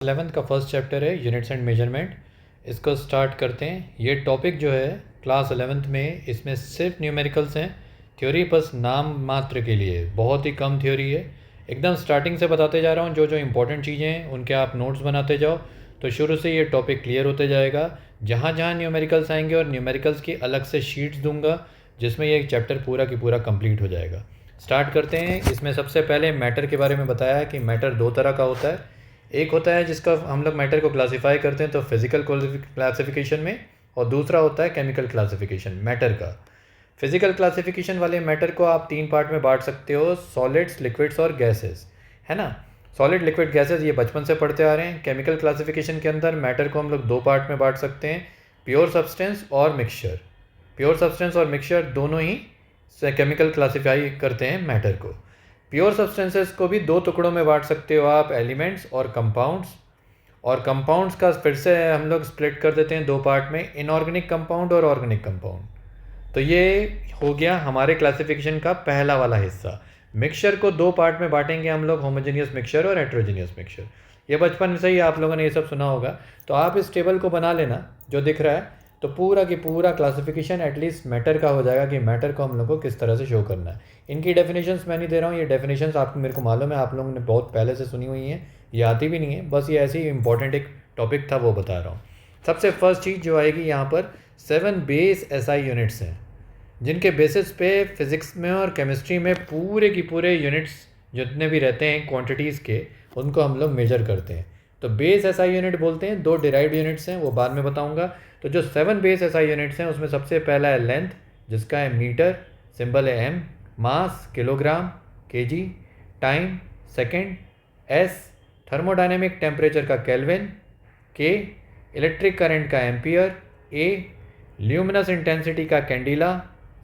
11th का first chapter है units and measurement. इसको स्टार्ट करते हैं। ये टॉपिक जो है क्लास 11th में, इसमें सिर्फ न्यूमेरिकल्स हैं। थ्योरी बस नाम मात्र के लिए, बहुत ही कम थ्योरी है। एकदम स्टार्टिंग से बताते जा रहा हूँ, जो जो इंपॉर्टेंट चीज़ें हैं उनके आप नोट्स बनाते जाओ, तो शुरू से ये टॉपिक क्लियर होते जाएगा। जहाँ जहाँ न्यूमेरिकल्स आएंगे और न्यूमेरिकल्स की अलग से शीट्स दूंगा, जिसमें ये चैप्टर पूरा की पूरा कंप्लीट हो जाएगा। स्टार्ट करते हैं। इसमें सबसे पहले मैटर के बारे में बताया है कि मैटर दो तरह का होता है। एक होता है जिसका हम लोग मैटर को क्लासिफाई करते हैं तो फिज़िकल क्लासिफिकेशन में, और दूसरा होता है केमिकल क्लासिफिकेशन मैटर का। फिज़िकल क्लासिफिकेशन वाले मैटर को आप तीन पार्ट में बांट सकते हो, सॉलिड्स, लिक्विड्स और गैसेस, है ना। सॉलिड, लिक्विड, गैसेस ये बचपन से पढ़ते आ रहे हैं। केमिकल क्लासिफिकेशन के अंदर मैटर को हम लोग दो पार्ट में बांट सकते हैं, प्योर सब्सटेंस और मिक्सचर। प्योर सब्सटेंस और मिक्सचर दोनों ही केमिकल क्लासीफाई करते हैं मैटर को। प्योर सब्सटेंसेस को भी दो टुकड़ों में बांट सकते हो आप, एलिमेंट्स और कंपाउंड्स। और कंपाउंड्स का फिर से हम लोग स्प्लिट कर देते हैं दो पार्ट में, इनऑर्गेनिक कंपाउंड और ऑर्गेनिक कंपाउंड। तो ये हो गया हमारे क्लासिफिकेशन का पहला वाला हिस्सा। मिक्सचर को दो पार्ट में बांटेंगे हम लोग, होमोजेनियस मिक्सचर और हेट्रोजेनियस मिक्सचर। ये बचपन से ही आप लोगों ने ये सब सुना होगा, तो आप इस टेबल को बना लेना जो दिख रहा है, तो पूरा की पूरा क्लासिफिकेशन एटलीस्ट मैटर का हो जाएगा कि मैटर को हम लोग को किस तरह से शो करना है। इनकी डेफिनेशंस मैं नहीं दे रहा हूँ, ये डेफिनेशंस आपको, मेरे को मालूम है आप लोगों ने बहुत पहले से सुनी हुई हैं, ये आती भी नहीं है, बस ये ऐसे ही इंपॉर्टेंट एक टॉपिक था वो बता रहा हूँ। सबसे फर्स्ट चीज़ जो आएगी यहाँ पर, 7 बेस एसआई यूनिट्स हैं, जिनके बेसिस पे फिज़िक्स में और केमिस्ट्री में पूरे की पूरे यूनिट्स जितने भी रहते हैं क्वांटिटीज़ के, उनको हम लोग मेजर करते हैं। तो बेस एसआई यूनिट बोलते हैं। दो डिराइव्ड यूनिट्स हैं, वो बाद में बताऊंगा। तो जो 7 बेस एसआई यूनिट्स हैं उसमें सबसे पहला है लेंथ, जिसका है मीटर, सिंबल है M, mass kilogram, KG, time second, S, thermodynamic temperature का केल्विन, के, इलेक्ट्रिक करंट का एम्पियर, ए, ल्यूमिनस इंटेंसिटी का कैंडिला,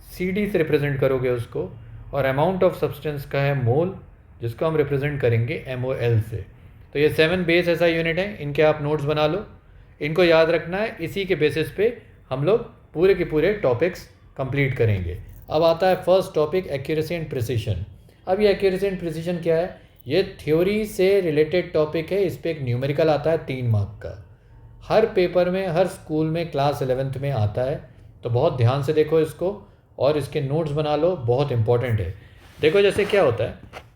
सी डी से रिप्रेजेंट करोगे उसको, और अमाउंट ऑफ सब्सटेंस का है मोल, जिसको हम रिप्रेजेंट करेंगे MOL से। तो ये 7 बेस एसआई यूनिट हैं, इनके आप नोट्स बना लो, इनको याद रखना है। इसी के बेसिस पे हम लोग पूरे के पूरे टॉपिक्स कंप्लीट करेंगे। अब आता है first topic, accuracy and precision. अब ये एक्यूरेसी एंड प्रिसीशन क्या है? ये थ्योरी से रिलेटेड टॉपिक है। इस पर एक न्यूमेरिकल आता है 3 मार्क का, हर पेपर में, हर स्कूल में क्लास 11th में आता है। तो बहुत ध्यान से देखो इसको और इसके नोट्स बना लो, बहुत इंपॉर्टेंट है। देखो जैसे क्या होता है,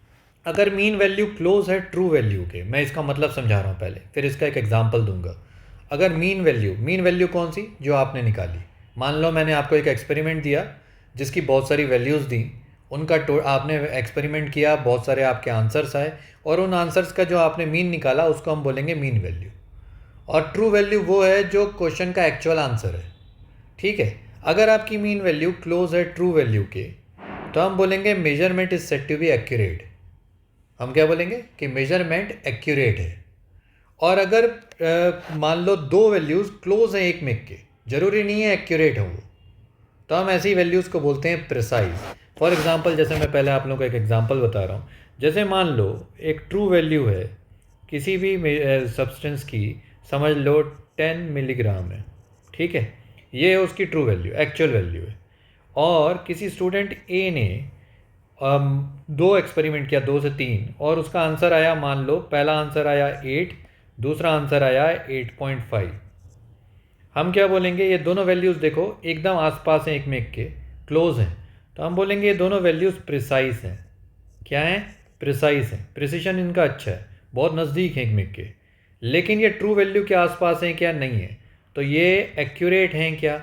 अगर मीन वैल्यू क्लोज है ट्रू वैल्यू के, मैं इसका मतलब समझा रहा हूँ पहले, फिर इसका एक एग्जांपल दूंगा। अगर मीन वैल्यू कौन सी जो आपने निकाली, मान लो मैंने आपको एक एक्सपेरिमेंट दिया जिसकी बहुत सारी वैल्यूज़ दी, उनका आपने एक्सपेरिमेंट किया, बहुत सारे आपके आंसर्स आए, और उन आंसर्स का जो आपने मीन निकाला उसको हम बोलेंगे मीन वैल्यू। और ट्रू वैल्यू वो है जो क्वेश्चन का एक्चुअल आंसर है, ठीक है। अगर आपकी मीन वैल्यू क्लोज है ट्रू वैल्यू के, तो हम बोलेंगे measurement is said to be accurate. हम क्या बोलेंगे कि मेजरमेंट एक्यूरेट है। और अगर मान लो दो वैल्यूज़ क्लोज हैं एक में के, जरूरी नहीं है एक्यूरेट हो वो, तो हम ऐसी वैल्यूज़ को बोलते हैं प्रिसाइज। फॉर एग्जांपल, जैसे मैं पहले आप लोगों को एक एग्जांपल बता रहा हूँ। जैसे मान लो एक ट्रू वैल्यू है किसी भी सब्सटेंस की, समझ लो 10 मिलीग्राम है, ठीक है, ये है उसकी ट्रू वैल्यू, एक्चुअल वैल्यू है। और किसी स्टूडेंट ए ने दो एक्सपेरिमेंट किया, 2 से 3, और उसका आंसर आया, मान लो पहला आंसर आया 8, दूसरा आंसर आया 8.5। हम क्या बोलेंगे, ये दोनों वैल्यूज़ देखो एकदम आसपास हैं एक में एक के, क्लोज हैं, तो हम बोलेंगे ये दोनों वैल्यूज़ प्रिसाइज हैं। क्या हैं? प्रिसाइज हैं, प्रिसीशन इनका अच्छा है, बहुत नज़दीक हैं एक में के। लेकिन ये ट्रू वैल्यू के आसपास हैं क्या? नहीं है। तो ये एक्यूरेट हैं क्या?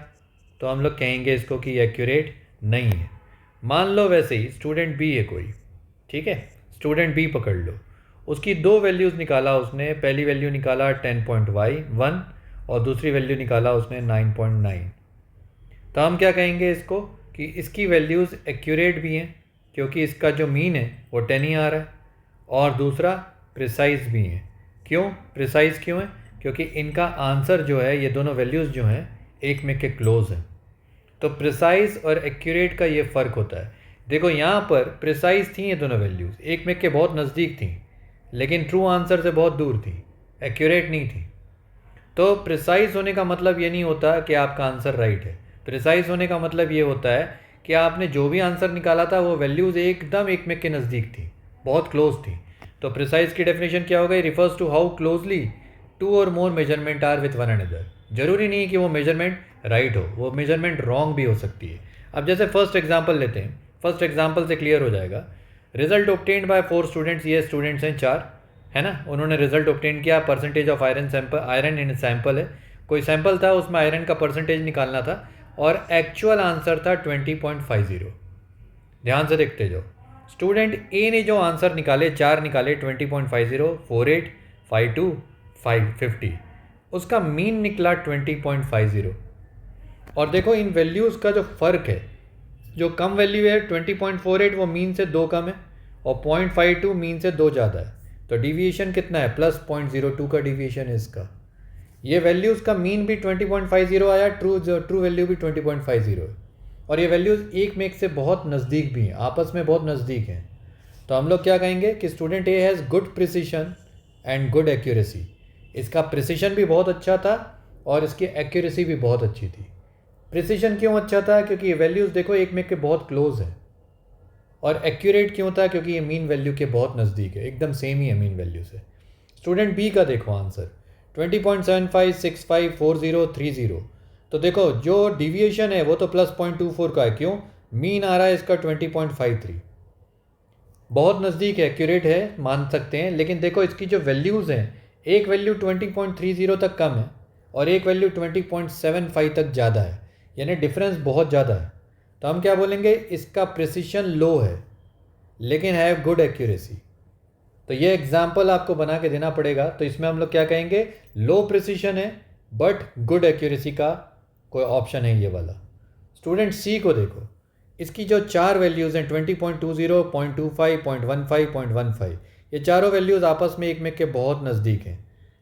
तो हम लोग कहेंगे इसको कि एक्यूरेट नहीं है। मान लो वैसे ही स्टूडेंट बी है कोई, ठीक है, स्टूडेंट बी पकड़ लो, उसकी दो वैल्यूज़ निकाला उसने, पहली वैल्यू निकाला 10.1 और दूसरी वैल्यू निकाला उसने 9.9। तो हम क्या कहेंगे इसको कि इसकी वैल्यूज़ एक्यूरेट भी हैं, क्योंकि इसका जो मीन है वो 10 ही आ रहा है, और दूसरा प्रिसाइज भी हैं। क्यों प्रिसाइज क्यों है? क्योंकि इनका आंसर जो है, ये दोनों वैल्यूज़ जो हैं एक में के क्लोज हैं। तो प्रिसाइज और एक्यूरेट का ये फ़र्क होता है। देखो यहाँ पर प्रिसाइज थी ये दोनों वैल्यूज़, एक में के बहुत नज़दीक थी, लेकिन ट्रू आंसर से बहुत दूर थी, एक्यूरेट नहीं थी। तो प्रिसाइज होने का मतलब ये नहीं होता कि आपका आंसर राइट है। प्रिसाइज होने का मतलब ये होता है कि आपने जो भी आंसर निकाला था वो वैल्यूज़ एकदम एक में के नज़दीक थी, बहुत क्लोज थी। तो प्रिसाइज की डेफिनेशन क्या हो गई? Refers to how closely two और more measurement are with one another. जरूरी नहीं कि वो मेजरमेंट राइट हो, वो मेजरमेंट रॉन्ग भी हो सकती है। अब जैसे फर्स्ट एग्जाम्पल लेते हैं, फर्स्ट एग्जाम्पल से क्लियर हो जाएगा। रिजल्ट ऑब्टेन्ड बाय 4 स्टूडेंट्स, ये स्टूडेंट्स हैं 4, है ना। उन्होंने रिजल्ट ऑब्टेन किया, percentage of iron in sample है, कोई सैंपल था उसमें आयरन का परसेंटेज निकालना था और एक्चुअल आंसर था 20.50। ध्यान से देखते जाओ, स्टूडेंट ए ने जो आंसर निकाले 4 निकाले 20.50, 48, 52, 550, उसका मीन निकला 20.50। और देखो इन वैल्यूज़ का जो फ़र्क है, जो कम वैल्यू है 20.48 वो मीन से 2 कम है और 0.52 मीन से 2 ज़्यादा है, तो डिविएशन कितना है, प्लस 0.02 का डिविएशन है इसका। ये वैल्यूज़ का मीन भी 20.50 आया, ट्रू वैल्यू भी 20.50 है, और ये वैल्यूज़ एक में एक से बहुत नज़दीक भी हैं, आपस में बहुत नज़दीक हैं। तो हम लोग क्या कहेंगे कि student A has good precision and good accuracy. इसका प्रिसिशन भी बहुत अच्छा था और इसकी एक्यूरेसी भी बहुत अच्छी थी। प्रिसिशन क्यों अच्छा था, क्योंकि ये वैल्यूज़ देखो एक में के बहुत क्लोज है। और एक्यूरेट क्यों था, क्योंकि ये मीन वैल्यू के बहुत नज़दीक है, एकदम सेम ही है मीन वैल्यू से। स्टूडेंट बी का देखो आंसर 20.75, 65, 40, 30। तो देखो जो डिविएशन है वो तो प्लस 0.24 का है, क्यों, मीन आ रहा है इसका 20.53, बहुत नज़दीक है, एक्यूरेट है, मान सकते हैं। लेकिन देखो इसकी जो वैल्यूज़ हैं, एक वैल्यू 20.30 तक कम है और एक वैल्यू 20.75 तक ज़्यादा है, यानी डिफरेंस बहुत ज़्यादा है। तो हम क्या बोलेंगे, इसका प्रिसिशन लो है लेकिन है गुड एक्यूरेसी। तो ये एग्जाम्पल आपको बना के देना पड़ेगा। तो इसमें हम लोग क्या कहेंगे, लो प्रिसिशन है बट गुड एक्यूरेसी का कोई ऑप्शन है ये वाला। स्टूडेंट सी को देखो, इसकी जो 4 वैल्यूज़ हैं 20.20, 0.25, 0.15, 0.15, ये चारों वैल्यूज़ आपस में एक में के बहुत नज़दीक हैं,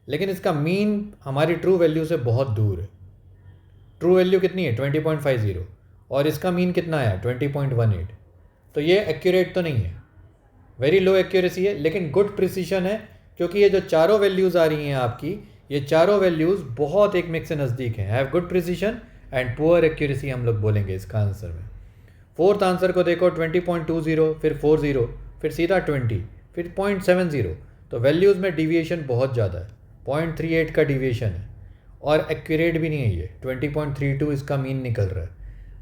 लेकिन इसका मीन हमारी ट्रू वैल्यू से बहुत दूर है। ट्रू वैल्यू कितनी है 20.50 और इसका मीन कितना आया 20.18। तो ये एक्यूरेट तो नहीं है, वेरी लो एक्यूरेसी है, लेकिन गुड प्रिसिशन है, क्योंकि ये जो चारों वैल्यूज़ आ रही हैं आपकी, ये चारों वैल्यूज़ बहुत एक में से नज़दीक हैं, have good precision and poor accuracy हम लोग बोलेंगे इसका आंसर में। फोर्थ आंसर को देखो 20.20, फिर 40, फिर सीधा 20, फिर 0.70। तो वैल्यूज़ में डिविएशन बहुत ज़्यादा है, 0.38 का डिविएशन है और एक्यूरेट भी नहीं है, ये 20.32 इसका मीन निकल रहा है।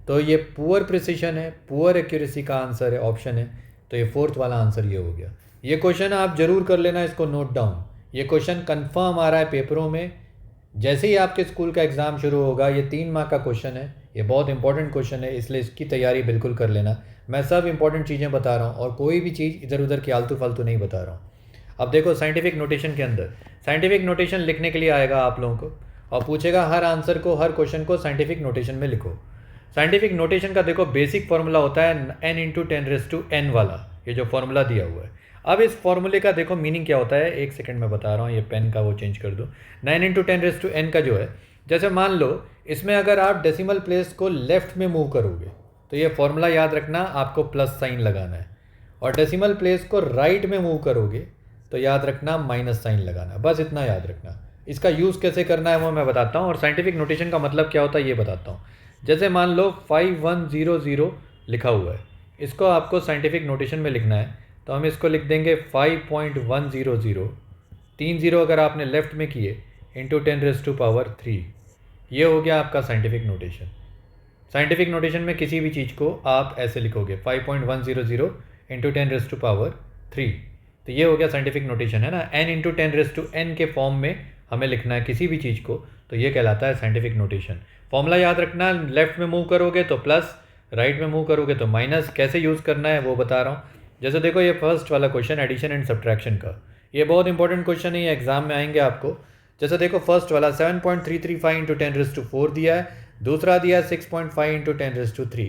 तो ये पुअर प्रिसिशन है, पुअर एक्यूरेसी का आंसर है, ऑप्शन है। तो ये फोर्थ वाला आंसर ये हो गया। ये क्वेश्चन आप जरूर कर लेना, इसको नोट डाउन। ये क्वेश्चन कंफर्म आ रहा है पेपरों में, जैसे ही आपके स्कूल का एग्ज़ाम शुरू होगा। ये 3 मार्क का क्वेश्चन है, ये बहुत इंपॉर्टेंट क्वेश्चन है, इसलिए इसकी तैयारी बिल्कुल कर लेना। मैं सब इंपॉर्टेंट चीज़ें बता रहा हूँ और कोई भी चीज़ इधर उधर की आलतू फालतू नहीं बता रहा हूँ। अब देखो साइंटिफिक नोटेशन के अंदर, साइंटिफिक नोटेशन लिखने के लिए आएगा आप लोगों को और पूछेगा हर आंसर को, हर क्वेश्चन को साइंटिफिक नोटेशन में लिखो। साइंटिफिक नोटेशन का देखो बेसिक फार्मूला होता है n×10⁻n वाला, ये जो फार्मूला दिया हुआ है। अब इस फार्मूले का देखो मीनिंग क्या होता है, एक सेकंड में बता रहा हूँ, ये पेन का वो चेंज कर दो। 9×10⁻n का जो है, जैसे मान लो इसमें अगर आप डेसिमल प्लेस को लेफ्ट में मूव करोगे तो ये फार्मूला याद रखना, आपको प्लस साइन लगाना है, और डेसिमल प्लेस को राइट में मूव करोगे तो याद रखना माइनस साइन लगाना, बस इतना याद रखना। इसका यूज़ कैसे करना है वो मैं बताता हूँ, और साइंटिफिक नोटेशन का मतलब क्या होता है ये बताता हूँ। जैसे मान लो 5100 लिखा हुआ है, इसको आपको साइंटिफिक नोटेशन में लिखना है, तो हम इसको लिख देंगे 5.100, 3 0 अगर आपने लेफ्ट में किए, इंटू 10⁻3। ये हो गया आपका साइंटिफिक नोटेशन। साइंटिफिक नोटेशन में किसी भी चीज़ को आप ऐसे लिखोगे 5.100 इंटू 10⁻3, तो ये हो गया साइंटिफिक नोटेशन, है ना। n×10⁻n के फॉर्म में हमें लिखना है किसी भी चीज़ को, तो ये कहलाता है साइंटिफिक नोटेशन। फॉर्मूला याद रखना, लेफ्ट में मूव करोगे तो प्लस, राइट में मूव करोगे तो माइनस। कैसे यूज़ करना है वो बता रहा हूँ। जैसे देखो ये फर्स्ट वाला क्वेश्चन एडिशन एंड सब्ट्रैक्शन का, ये बहुत इंपॉर्टेंट क्वेश्चन है, ये एग्जाम में आएंगे आपको। जैसे देखो फर्स्ट वाला 7.335 इंटू 10⁻4 दिया है, दूसरा दिया 6.5 इंटू 10⁻3।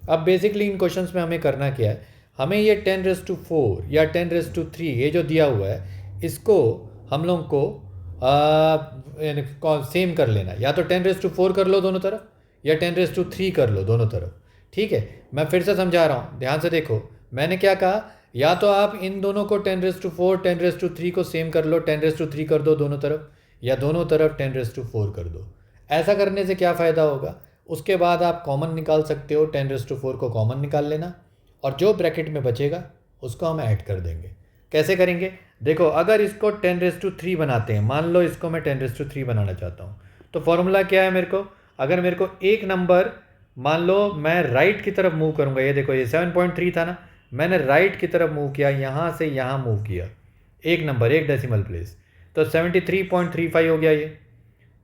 अब बेसिकली इन क्वेश्चन में हमें करना क्या है, हमें ये 10⁻4 या 10⁻3 ये जो दिया हुआ है, इसको हम लोग को सेम कर लेना, या तो 10⁻4 कर लो दोनों तरफ या 10⁻3 कर लो दोनों तरफ, ठीक है। मैं फिर से समझा रहा हूँ, ध्यान से देखो, मैंने क्या कहा, या तो आप इन दोनों को 10⁻4 10⁻3 को सेम कर लो, 10⁻3 कर दो दोनों तरफ, या दोनों तरफ 10⁻4 कर दो। ऐसा करने से क्या फ़ायदा होगा, उसके बाद आप कॉमन निकाल सकते हो, 10⁻4 को कॉमन निकाल लेना और जो ब्रैकेट में बचेगा उसको हम ऐड कर देंगे। कैसे करेंगे? देखो, अगर इसको 10⁻³ बनाते हैं, मान लो इसको मैं 10⁻³ बनाना चाहता हूँ, तो फॉर्मूला क्या है मेरे को? अगर मेरे को एक नंबर, मान लो मैं राइट की तरफ मूव करूँगा, ये देखो ये 7.3 था ना, मैंने राइट की तरफ मूव किया, यहाँ से यहाँ मूव किया, एक नंबर, एक डेसिमल प्लेस, तो 73.35 हो गया ये।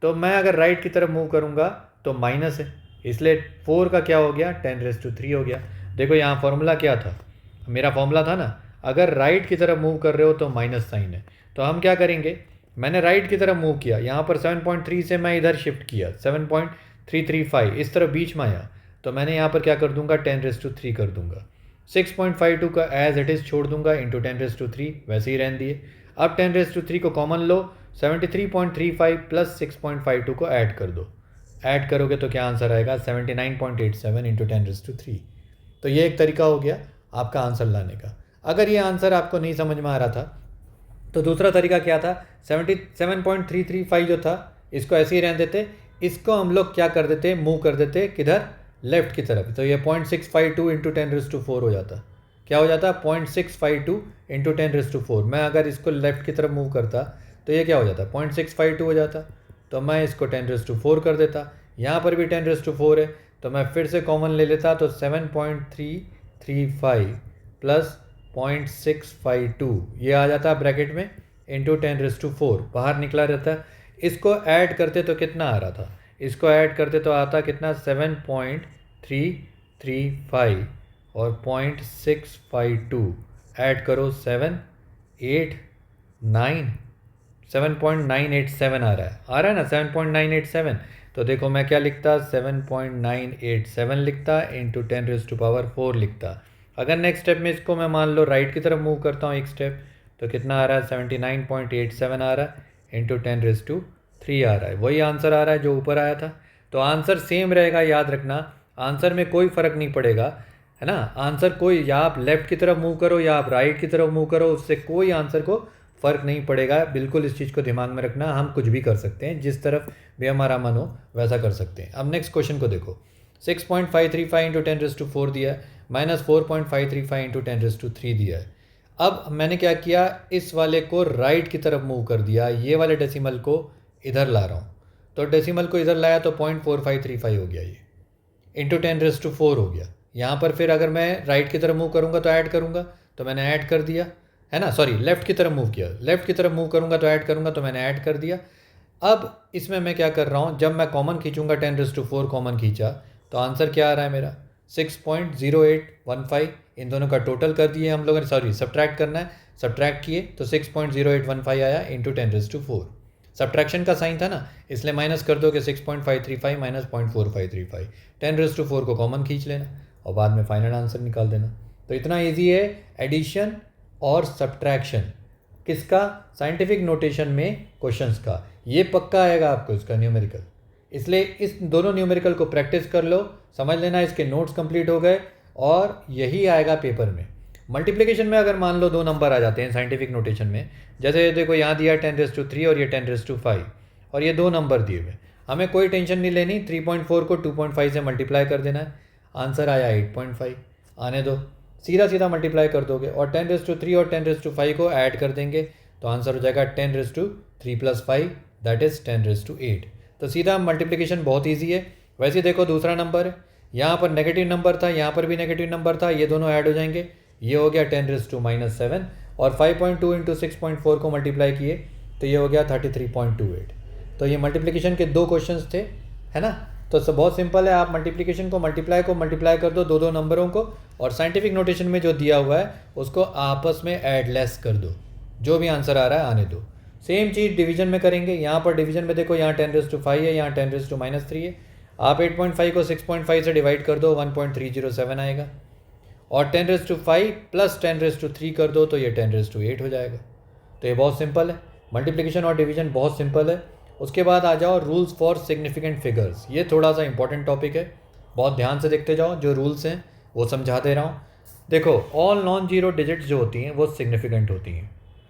तो मैं अगर राइट की तरफ मूव करूँगा तो माइनस है, इसलिए 4 का क्या हो गया? 10⁻³ हो गया। देखो यहाँ फॉर्मूला क्या था, मेरा फॉर्मूला था ना, अगर राइट की तरफ मूव कर रहे हो तो माइनस साइन है। तो हम क्या करेंगे, मैंने राइट की तरफ मूव किया, यहाँ पर 7.3 से मैं इधर शिफ्ट किया, 7.335 इस तरफ बीच में आया, तो मैंने यहाँ पर क्या कर दूंगा? 10⁻³ कर दूंगा। 6.52 का एज इट इज़ छोड़ दूंगा, इंटू 10⁻³ वैसे ही रहने दिए। अब 10⁻³ को कॉमन लो, 73.35 प्लस 6.52 को ऐड कर दो, ऐड करोगे तो क्या आंसर आएगा? 79.87 इंटू 10⁻³। तो ये एक तरीका हो गया आपका आंसर लाने का। अगर ये आंसर आपको नहीं समझ में आ रहा था तो दूसरा तरीका क्या था? 77.335 जो था, इसको ऐसे ही रहने देते, इसको हम लोग क्या कर देते? मूव कर देते किधर? लेफ्ट की तरफ। तो ये 0.652 इंटू 10⁻⁴ हो जाता। क्या हो जाता? 0.652 इंटू 10⁻⁴। मैं अगर इसको लेफ्ट की तरफ मूव करता तो ये क्या हो जाता? 0.652 हो जाता। तो मैं इसको 10⁻⁴ कर देता, यहाँ पर भी 10⁻⁴ है, तो मैं फिर से कॉमन ले लेता, तो 7.335 प्लस 0.652 ये आ जाता ब्रैकेट में, इंटू 10⁻⁴ बाहर निकला रहता है। इसको ऐड करते तो कितना आ रहा था? इसको ऐड करते तो आता कितना? 7.335 और 0.652 ऐड करो, 7.987 आ रहा है ना, 7.987। तो देखो मैं क्या लिखता? 7.987 लिखता इंटू 10⁻⁴ लिखता। अगर नेक्स्ट स्टेप में इसको मैं मान लो राइट की तरफ मूव करता हूँ एक स्टेप, तो कितना आ रहा है? 79.87 आ रहा है, इंटू 10⁻³ आ रहा है, वही आंसर आ रहा है जो ऊपर आया था। तो आंसर सेम रहेगा, याद रखना, आंसर में कोई फ़र्क नहीं पड़ेगा, है ना। आंसर कोई, या आप लेफ़्ट की तरफ मूव करो या आप राइट की तरफ मूव करो, उससे कोई आंसर को फ़र्क नहीं पड़ेगा। बिल्कुल इस चीज़ को दिमाग में रखना, हम कुछ भी कर सकते हैं, जिस तरफ भी हमारा मन हो वैसा कर सकते हैं। अब नेक्स्ट क्वेश्चन को देखो, 6.535 इंटू 10⁻⁴ दिया है, माइनस 4.535 इंटू 10⁻³ दिया है। अब मैंने क्या किया, इस वाले को राइट की तरफ मूव कर दिया, ये वाले डेसिमल को इधर ला रहा हूँ, तो डेसिमल को इधर लाया तो 0.4535 हो गया ये, इंटू 10⁻⁴ हो गया। यहाँ पर फिर अगर मैं राइट की तरफ मूव करूँगा तो ऐड करूँगा, तो मैंने ऐड कर दिया, है ना, सॉरी लेफ़्ट की तरफ मूव किया, लेफ़्ट की तरफ मूव करूँगा तो ऐड करूँगा, तो मैंने ऐड कर दिया। अब इसमें मैं क्या कर रहा हूँ, जब मैं कॉमन खींचूंगा 10⁻⁴ कॉमन खींचा, तो आंसर क्या आ रहा है मेरा? 6.0815। इन दोनों का टोटल कर दिए हम लोगों ने, सॉरी सब्ट्रैक्ट करना है, सब्ट्रैक्ट किए तो 6.0815 आया इंटू 10⁻⁴। सब्ट्रैक्शन का साइन था ना, इसलिए माइनस कर दो कि 6.535 माइनस 0.4535, 10⁻⁴ को कॉमन खींच लेना और बाद में फाइनल आंसर निकाल देना। तो इतना ईजी है एडिशन और सब्ट्रैक्शन, किसका? साइंटिफिक नोटेशन में क्वेश्चंस का। ये पक्का आएगा आपको इसका न्यूमेरिकल, इसलिए इस दोनों न्यूमेरिकल को प्रैक्टिस कर लो, समझ लेना, इसके नोट्स कंप्लीट हो गए और यही आएगा पेपर में। मल्टीप्लिकेशन में अगर मान लो 2 नंबर आ जाते हैं साइंटिफिक नोटेशन में, जैसे देखो यहाँ दिया 10⁻³ और ये 10⁻⁵, और ये 2 नंबर दिए हुए, हमें कोई टेंशन नहीं लेनी, 3.4 को 2.5 से मल्टीप्लाई कर देना है, आंसर आया 8.5, आने दो, सीधा सीधा मल्टीप्लाई कर दोगे और 10⁻³ और 10⁻⁵ को ऐड कर देंगे, तो आंसर हो जाएगा 10⁻³ + 5 दैट इज़ 10⁻8। तो सीधा मल्टीप्लिकेशन बहुत ईजी है। वैसे देखो दूसरा नंबर है, यहाँ पर नेगेटिव नंबर था, यहाँ पर भी नेगेटिव नंबर था, ये दोनों ऐड हो जाएंगे, ये हो गया 10⁻⁻7 और 5.2 इंटू 6.4 को मल्टीप्लाई किए तो ये हो गया 33.28। तो ये मल्टीप्लिकेशन के 2 क्वेश्चंस थे, है ना। तो सब बहुत सिंपल है, आप मल्टीप्लिकेशन को मल्टीप्लाई कर दो 2 नंबरों को, और साइंटिफिक नोटेशन में जो दिया हुआ है उसको आपस में ऐड लेस कर दो, जो भी आंसर आ रहा है आने दो। सेम चीज़ डिवीजन में करेंगे, यहाँ पर डिवीजन में देखो यहाँ 10⁻⁵ है, यहाँ 10⁻³ है, आप 8.5 को 6.5 से डिवाइड कर दो, 1.307 आएगा, और 10⁻⁵ प्लस 10⁻³ कर दो तो ये 10⁻8 हो जाएगा। तो ये बहुत सिंपल है, मल्टीप्लिकेशन और डिवीजन बहुत सिंपल है। उसके बाद आ जाओ रूल्स फॉर सिग्निफिकेंट फिगर्स, ये थोड़ा सा इंपॉर्टेंट टॉपिक है, बहुत ध्यान से देखते जाओ, जो रूल्स हैं वो समझा दे रहा हूँ। देखो ऑल नॉन जीरो डिजिट्स जो होती हैं वो सिग्निफिकेंट होती हैं,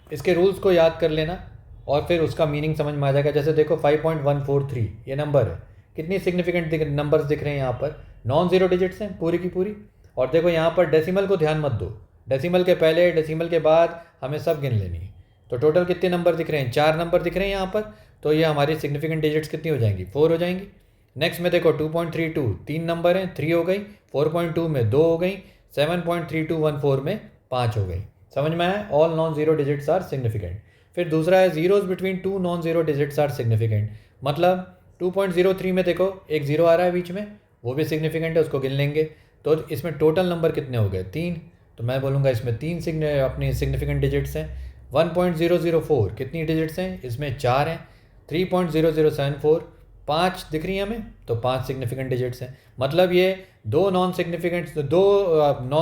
इसके रूल्स को याद कर लेना और फिर उसका मीनिंग समझ में आ जाएगा। जैसे देखो 5.143 ये नंबर है, कितनी सिग्निफिकेंट नंबर्स दिख रहे हैं यहाँ पर, नॉन जीरो डिजिट्स हैं पूरी की पूरी। और देखो यहाँ पर डेसिमल को ध्यान मत दो, डेसिमल के पहले डेसिमल के बाद हमें सब गिन लेनी है। तो टोटल कितने नंबर दिख रहे हैं? 4 नंबर दिख रहे हैं यहाँ पर। तो ये हमारी सिग्निफिकेंट डिजिट्स कितनी हो जाएंगी? 4 हो जाएंगी। नेक्स्ट में देखो 2.32 3 नंबर हैं, 3 हो गई। 4.2 में 2 हो गई। 7.3214 में 5 हो गई। समझ में आया? All non zero digits are significant. फिर दूसरा है zeros between two non zero digits are significant. मतलब 2.03 में देखो एक जीरो आ रहा है बीच में, वो भी सिग्निफिकेंट है, उसको गिन लेंगे। तो इसमें टोटल नंबर कितने हो गए? 3। तो मैं बोलूँगा इसमें 3 अपनी सिग्निफिकेंट डिजिट्स हैं। 1.004 कितनी डिजिट्स हैं? इसमें 4 हैं। 3.0074 5 दिख रही है हमें, तो 5 सिग्निफिकेंट डिजिट्स हैं। मतलब ये दो नॉन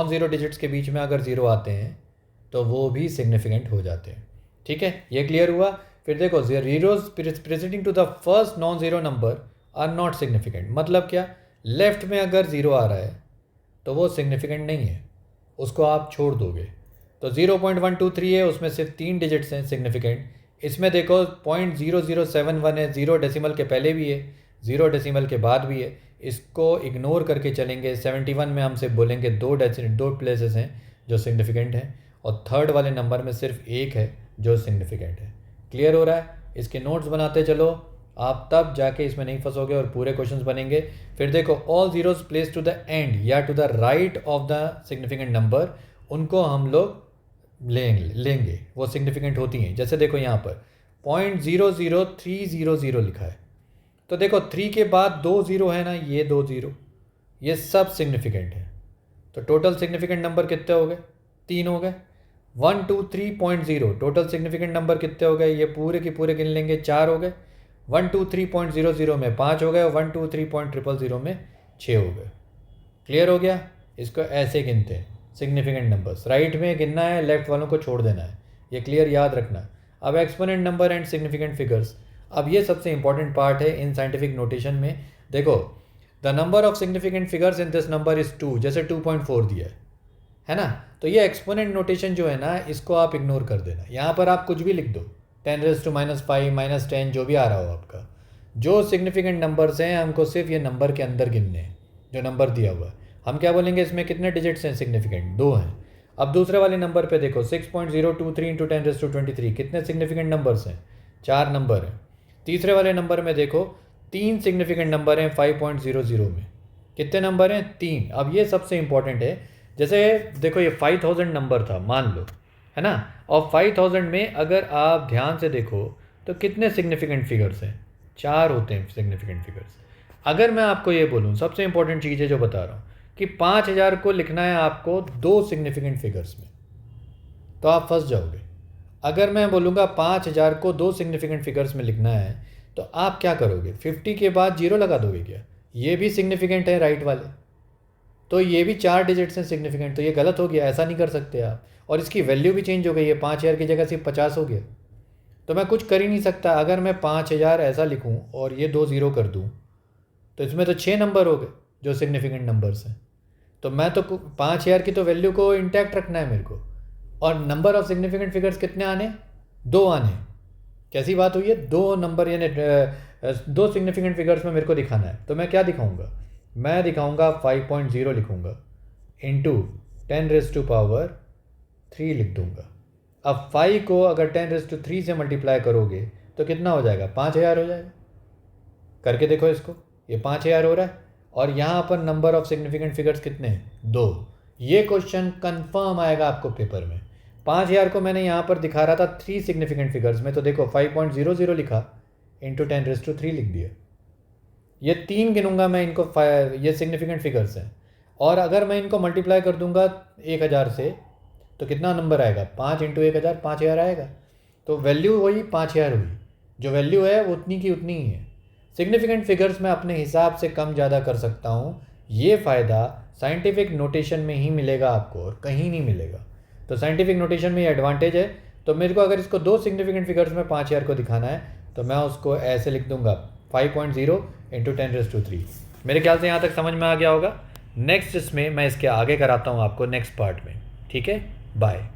ज़ीरो डिजिट्स के बीच में अगर ज़ीरो आते हैं तो वो भी सिग्निफिकेंट हो जाते हैं। ठीक है, ये क्लियर हुआ। फिर देखो zeros preceding to the first non zero number are not significant. मतलब क्या? लेफ्ट में अगर ज़ीरो आ रहा है तो वो सिग्निफिकेंट नहीं है, उसको आप छोड़ दोगे। तो 0.123 है, उसमें सिर्फ 3 डिजिट्स हैं सिग्निफिकेंट। इसमें देखो 0.0071 है, 0 डेसिमल के पहले भी है, 0 डेसिमल के बाद भी है। इसको इग्नोर करके चलेंगे। 71 में हम सिर्फ बोलेंगे दो प्लेसेस हैं जो सिग्निफिकेंट हैं, और थर्ड वाले नंबर में सिर्फ एक है जो सिग्निफिकेंट है। क्लियर हो रहा है? इसके नोट्स बनाते चलो, आप तब जाके इसमें नहीं फंसोगे और पूरे क्वेश्चंस बनेंगे। फिर देखो all zeros place to the end या to the right of the significant number, उनको हम लोग लेंगे, वो सिग्निफिकेंट होती हैं। जैसे देखो यहाँ पर 0.00300 लिखा है, तो देखो 3 के बाद 2 ज़ीरो है ना, ये 2 ज़ीरो, ये सब सिग्निफिकेंट है। तो टोटल सिग्निफिकेंट नंबर कितने हो गए? 3 हो गए। 123.0 टोटल सिग्निफिकेंट नंबर कितने हो गए? ये पूरे के पूरे गिन लेंगे, 4 हो गए। 123.00 में 5 हो गए, और 123.000 में 6 हो गए। क्लियर हो गया? इसको ऐसे गिनते हैं सिग्निफिकेंट नंबर्स, राइट में गिनना है, लेफ्ट वालों को छोड़ देना है। ये क्लियर याद रखना। अब exponent number and significant figures, अब ये सबसे इंपॉर्टेंट पार्ट है इन साइंटिफिक नोटेशन में। देखो the number of significant figures in this number is 2, जैसे 2.4 दिया है ना। तो ये एक्सपोनेंट नोटेशन जो है ना, इसको आप इग्नोर कर देना। यहाँ पर आप कुछ भी लिख दो, 10⁻⁻5 -10 जो भी आ रहा हो आपका। जो सिग्निफिकेंट नंबर्स हैं हमको सिर्फ ये नंबर के अंदर गिनने हैं, जो नंबर दिया हुआ है। हम क्या बोलेंगे? इसमें कितने डिजिट्स हैं सिग्निफिकेंट? 2 हैं। अब दूसरे वाले नंबर पे देखो 6.023 × 10⁻23 कितने सिग्निफिकेंट नंबर्स हैं? 4 नंबर हैं। तीसरे वाले नंबर में देखो 3 सिग्निफिकेंट नंबर हैं 5.00 में। कितने नंबर हैं? 3। अब ये सबसे इंपॉर्टेंट है। जैसे देखो ये 5000 नंबर था मान लो, है ना, और 5000 में अगर आप ध्यान से देखो तो कितने सिग्निफिकेंट फिगर्स हैं? 4 होते हैं सिग्निफिकेंट फिगर्स। अगर मैं आपको ये बोलूँ, सबसे इंपॉर्टेंट चीज़ है जो बता रहा हूँ, कि 5000 को लिखना है आपको 2 सिग्निफिकेंट फिगर्स में, तो आप फंस जाओगे। अगर मैं बोलूँगा 5000 को 2 सिग्निफिकेंट फिगर्स में लिखना है, तो आप क्या करोगे? 50 के बाद 0 लगा दोगे क्या? ये भी सिग्निफिकेंट है राइट वाले, तो ये भी 4 डिजिट्स हैं सिग्निफिकेंट, तो ये गलत हो गया, ऐसा नहीं कर सकते आप। और इसकी वैल्यू भी चेंज हो गई है, 5000 की जगह सिर्फ 50 हो गया। तो मैं कुछ कर ही नहीं सकता। अगर मैं 5000 ऐसा लिखूँ और ये 2 ज़ीरो कर दूँ, तो इसमें तो 6 नंबर हो गए जो सिग्निफिकेंट नंबर्स हैं। तो मैं तो 5000 की तो वैल्यू को इंटैक्ट रखना है मेरे को, और नंबर ऑफ सिग्निफिकेंट फिगर्स कितने आने? 2 आने। कैसी बात हुई है? 2 नंबर यानी 2 सिग्निफिकेंट फिगर्स में मेरे को दिखाना है। तो मैं क्या दिखाऊंगा? मैं दिखाऊंगा 5.0 लिखूंगा इंटू 10⁻³ लिख दूंगा। अब 5 को अगर 10⁻³ से मल्टीप्लाई करोगे तो कितना हो जाएगा? 5000 हो जाएगा। करके देखो इसको, ये 5000 हो रहा है, और यहाँ पर नंबर ऑफ सिग्निफिकेंट फिगर्स कितने हैं? 2। ये क्वेश्चन कंफर्म आएगा आपको पेपर में। 5000 को मैंने यहाँ पर दिखा रहा था 3 सिग्निफिकेंट फिगर्स में, तो देखो 5.00 लिखा इंटू 10⁻³ लिख दिया। ये 3 गिनूंगा मैं इनको, ये सिग्निफिकेंट फिगर्स हैं, और अगर मैं इनको मल्टीप्लाई कर दूंगा 1000 से तो कितना नंबर आएगा? 5 × 1000 5000 आएगा। तो वैल्यू वही 5000 हुई, जो वैल्यू है वो उतनी की उतनी ही है। सिग्निफिकेंट फिगर्स मैं अपने हिसाब से कम ज़्यादा कर सकता हूँ। ये फ़ायदा साइंटिफिक नोटेशन में ही मिलेगा आपको, और कहीं नहीं मिलेगा। तो साइंटिफिक नोटेशन में ये एडवांटेज है। तो मेरे को अगर इसको 2 सिग्निफिकेंट फिगर्स में 5000 को दिखाना है, तो मैं उसको ऐसे लिख दूंगा 5.0 × 10⁻³ मेरे ख्याल से यहाँ तक समझ में आ गया होगा। नेक्स्ट इसमें मैं इसके आगे कराता हूँ आपको नेक्स्ट पार्ट में। ठीक है, बाय।